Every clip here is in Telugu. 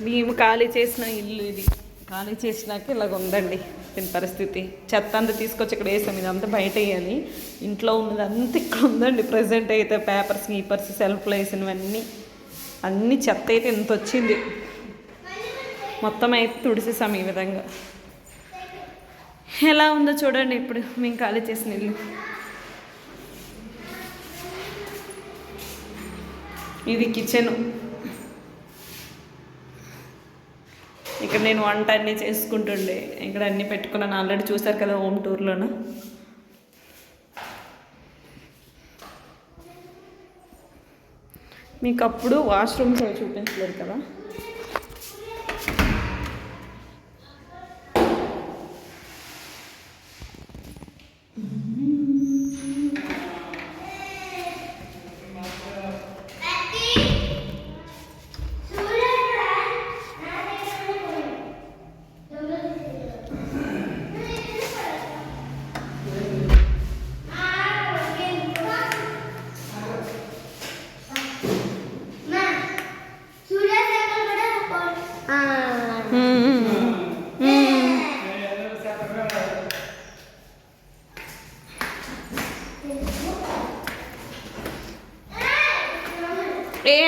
మేము ఖాళీ చేసిన ఇల్లు ఇది. ఖాళీ చేసినాక ఇలాగ ఉందండి దీని పరిస్థితి. చెత్త అంతా తీసుకొచ్చి ఇక్కడ వేసాం. ఇదంతా బయట వేయాలి. ఇంట్లో ఉన్నది అంతా ఇక్కడ ఉందండి ప్రజెంట్ అయితే. పేపర్స్ గీపర్స్ సెల్ఫ్లో వేసినవన్నీ అన్నీ చెత్త అయితే ఇంత వచ్చింది. మొత్తం అయితే తుడిసేసాం ఈ విధంగా. ఎలా ఉందో చూడండి ఇప్పుడు మేము ఖాళీ చేసిన ఇల్లు. ఇది కిచెను. ఇక్కడ నేను వంట అన్నీ చేసుకుంటుండే. ఇక్కడ అన్నీ పెట్టుకున్నాను. ఆల్రెడీ చూసారు కదా హోమ్ టూర్లోను. మీకు అప్పుడు వాష్రూమ్స్ అవి చూపించలేదు కదా.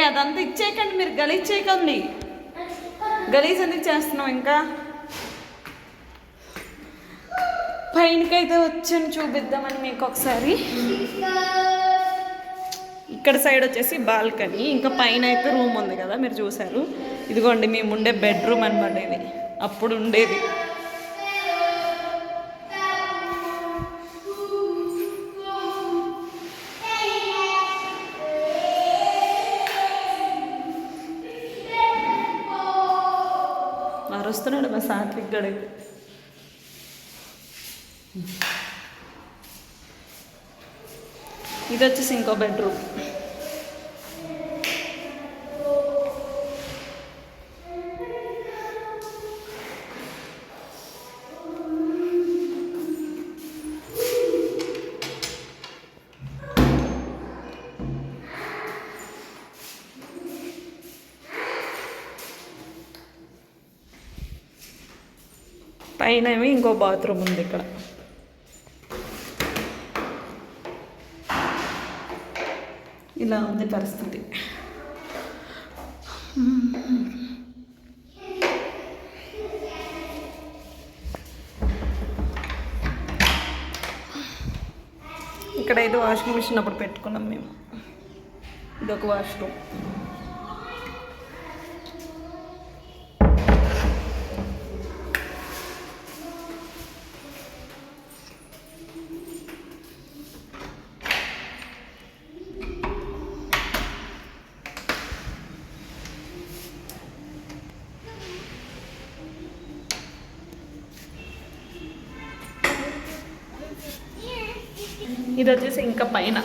అదంతా ఇచ్చేయకండి, మీరు గలీజ్ చేయకండి. గలీజ్ ఎందుకు చేస్తున్నాం? ఇంకా పైనకైతే వచ్చాను, చూపిద్దామని మీకు ఒకసారి. ఇక్కడ సైడ్ వచ్చేసి బాల్కనీ, ఇంకా పైన అయితే రూమ్ ఉంది కదా మీరు చూసారు. ఇదిగోండి మేము ఉండే బెడ్రూమ్ అనమాట ఇది. అప్పుడు ఉండేది. వస్తున్నాడు మా సాత్విక్ గడ. ఇది వచ్చేసి ఇంకో బెడ్రూమ్. పైన ఏమో ఇంకో బాత్రూమ్ ఉంది ఇక్కడ. ఇలా ఉంది పరిస్థితి. ఇక్కడ ఏదో వాషింగ్ మిషన్ అప్పుడు పెట్టుకున్నాం మేము. ఇదొక వాష్రూమ్. ఇది వచ్చేసి ఇంకా పైన.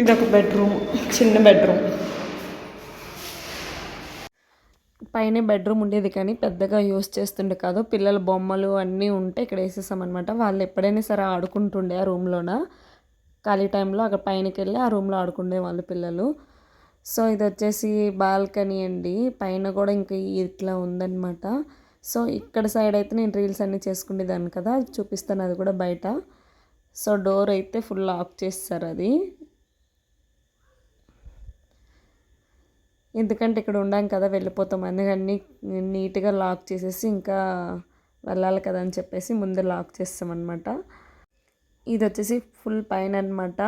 ఇదొక బెడ్రూమ్, చిన్న బెడ్రూమ్. పైన బెడ్రూమ్ ఉండేది కానీ పెద్దగా యూస్ చేస్తుండే కాదు. పిల్లల బొమ్మలు అన్నీ ఉంటే ఇక్కడ వేసేసామన్నమాట. వాళ్ళు ఎప్పుడైనా సరే ఆడుకుంటుండే ఆ రూమ్లోన. ఖాళీ టైంలో అక్కడ పైనకి వెళ్ళి ఆ రూమ్లో ఆడుకుండే వాళ్ళు పిల్లలు. సో ఇది వచ్చేసి బాల్కనీ అండి. పైన కూడా ఇంకా ఇట్లా ఉందన్నమాట. సో ఇక్కడ సైడ్ అయితే నేను రీల్స్ అన్నీ చేసుకునేదాన్ని కదా, చూపిస్తాను అది కూడా బయట. సో డోర్ అయితే ఫుల్ లాక్ చేస్తారు అది. ఎందుకంటే ఇక్కడ ఉండాం కదా, వెళ్ళిపోతాం, అందుకని నీట్గా లాక్ చేసేసి ఇంకా వెళ్ళాలి కదా అని చెప్పేసి ముందే లాక్ చేస్తామన్నమాట. ఇది వచ్చేసి ఫుల్ పైన అనమాట.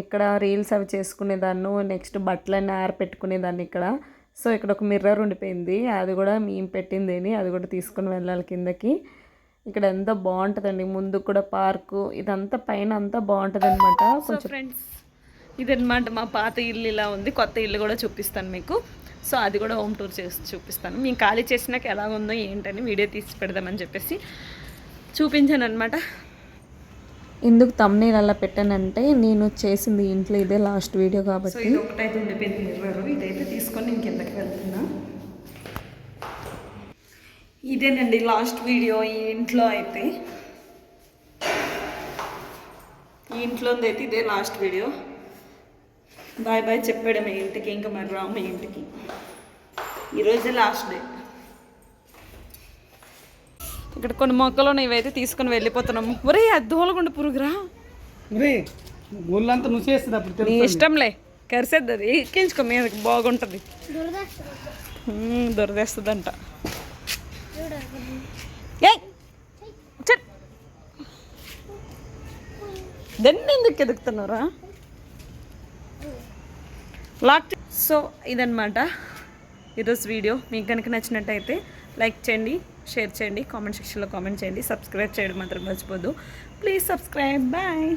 ఇక్కడ రీల్స్ అవి చేసుకునేదాన్ని, నెక్స్ట్ బట్టలన్నీ ఆరపెట్టుకునేదాన్ని ఇక్కడ. సో ఇక్కడ ఒక మిర్రర్ ఉండిపోయింది, అది కూడా మేము పెట్టిందేని, అది కూడా తీసుకుని వెళ్ళాలి కిందకి. ఇక్కడ ఎంత బాగుంటుందండి, ముందు కూడా పార్కు, ఇదంతా పైన అంతా బాగుంటుంది అనమాట. కొంచెం ఫ్రెండ్స్ ఇదన్నమాట మా పాత ఇల్లు ఇలా ఉంది. కొత్త ఇల్లు కూడా చూపిస్తాను మీకు. సో అది కూడా హోమ్ టూర్ చేసి చూపిస్తాను. మేము ఖాళీ చేసినాక ఎలా ఉందో ఏంటని వీడియో తీసి పెడదామని చెప్పేసి చూపించాను అనమాట. ఎందుకు థంబ్నెయిల్ అలా పెట్టానంటే నేను చేసింది ఇంట్లో ఇదే లాస్ట్ వీడియో కాబట్టి. సో ఇది ఒకటైతే ఉండిపోయింది మిర్రర్, ఇదైతే తీసుకొని నేను కిందకి వెళ్తున్నా. ఇదేనండి లాస్ట్ వీడియో ఈ ఇంట్లో అయితే. ఈ ఇంట్లోది అయితే ఇదే లాస్ట్ వీడియో. బాయ్ బాయ్ చెప్పాడు మీ ఇంటికి, ఇంకా మరి రాము మీ ఇంటికి. ఈరోజే లాస్ట్ డే. ఇక్కడ కొన్ని మొక్కలు ఇవైతే తీసుకొని వెళ్ళిపోతున్నాము. ఒరే అది దూలగుండ పురుగురా, ఊళ్ళంతా నువ్వు చేస్తుంది అప్పుడు నీ ఇష్టంలే. కరిసేద్ది అది, ఎక్కించుకో మీదకి బాగుంటుంది. దొరదేస్తుందంట. దాన్ని ఎందుకు ఎదుగుతున్నారా లాక్. సో ఇదన్నమాట ఈరోజు వీడియో. మీకు కనుక నచ్చినట్టయితే లైక్ చేయండి, షేర్ చేయండి, కామెంట్ సెక్షన్లో కామెంట్ చేయండి, సబ్స్క్రైబ్ చేయడం మాత్రం మర్చిపోద్దు. Please subscribe. బాయ్.